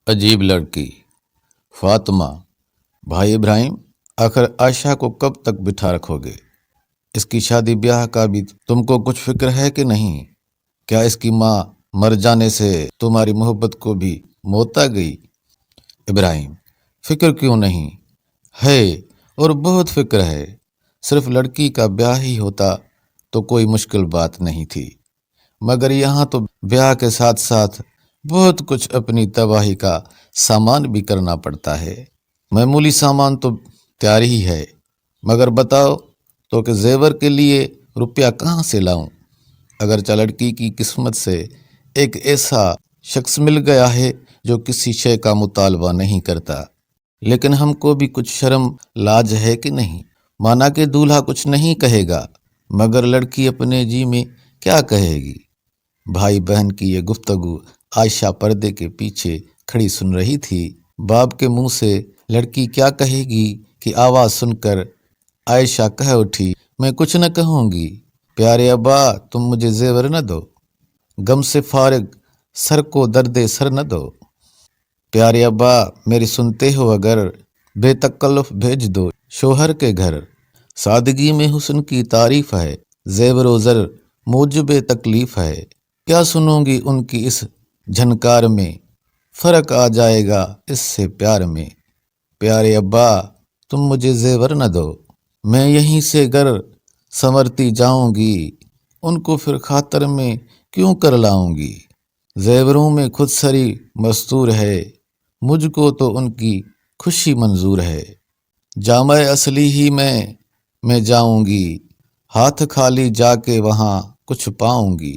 عجیب لڑکی فاطمہ۔ بھائی ابراہیم، آخر عائشہ کو کب تک بٹھا رکھو گے؟ اس کی شادی بیاہ کا بھی تم کو کچھ فکر ہے کہ نہیں؟ کیا اس کی ماں مر جانے سے تمہاری محبت کو بھی موت آ گئی؟ ابراہیم: فکر کیوں نہیں ہے، اور بہت فکر ہے۔ صرف لڑکی کا بیاہ ہی ہوتا تو کوئی مشکل بات نہیں تھی، مگر یہاں تو بیاہ کے ساتھ ساتھ بہت کچھ اپنی تباہی کا سامان بھی کرنا پڑتا ہے۔ معمولی سامان تو تیار ہی ہے، مگر بتاؤ تو کہ زیور کے لیے روپیہ کہاں سے لاؤں؟ اگرچہ لڑکی کی قسمت سے ایک ایسا شخص مل گیا ہے جو کسی شے کا مطالبہ نہیں کرتا، لیکن ہم کو بھی کچھ شرم لاج ہے کہ نہیں؟ مانا کہ دولہا کچھ نہیں کہے گا، مگر لڑکی اپنے جی میں کیا کہے گی؟ بھائی بہن کی یہ گفتگو عائشہ پردے کے پیچھے کھڑی سن رہی تھی۔ باپ کے منہ سے لڑکی کیا کہے گی کہ آواز سن کر عائشہ کہہ اٹھی، میں کچھ نہ کہوں گی۔ پیارے ابا، تم مجھے زیور نہ دو، غم سے فارغ سر کو درد سر نہ دو۔ پیارے ابا، میری سنتے ہو اگر، بے تکلف بھیج دو شوہر کے گھر۔ سادگی میں حسن کی تعریف ہے، زیور و زر موجب تکلیف ہے۔ کیا سنوں گی ان کی اس جھنکار میں، فرق آ جائے گا اس سے پیار میں۔ پیارے ابا، تم مجھے زیور نہ دو، میں یہیں سے گر سنورتی جاؤں گی، ان کو پھر خاطر میں کیوں کر لاؤں گی؟ زیوروں میں خود سری مستور ہے، مجھ کو تو ان کی خوشی منظور ہے۔ جامع اصلی ہی میں جاؤں گی، ہاتھ خالی جا کے وہاں کچھ پاؤں گی۔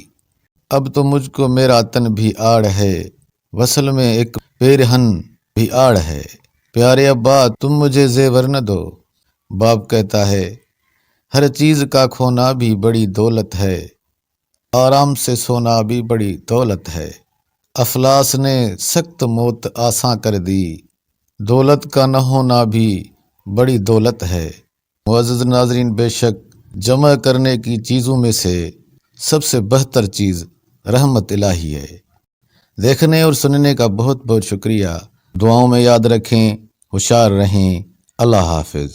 اب تو مجھ کو میرا تن بھی آڑ ہے، وصل میں ایک پیرہن بھی آڑ ہے۔ پیارے ابا، تم مجھے زیور نہ دو۔ باپ کہتا ہے، ہر چیز کا کھونا بھی بڑی دولت ہے، آرام سے سونا بھی بڑی دولت ہے۔ افلاس نے سخت موت آساں کر دی، دولت کا نہ ہونا بھی بڑی دولت ہے۔ معزز ناظرین، بے شک جمع کرنے کی چیزوں میں سے سب سے بہتر چیز رحمت الہی ہے۔ دیکھنے اور سننے کا بہت بہت شکریہ۔ دعاؤں میں یاد رکھیں، ہوشیار رہیں۔ اللہ حافظ۔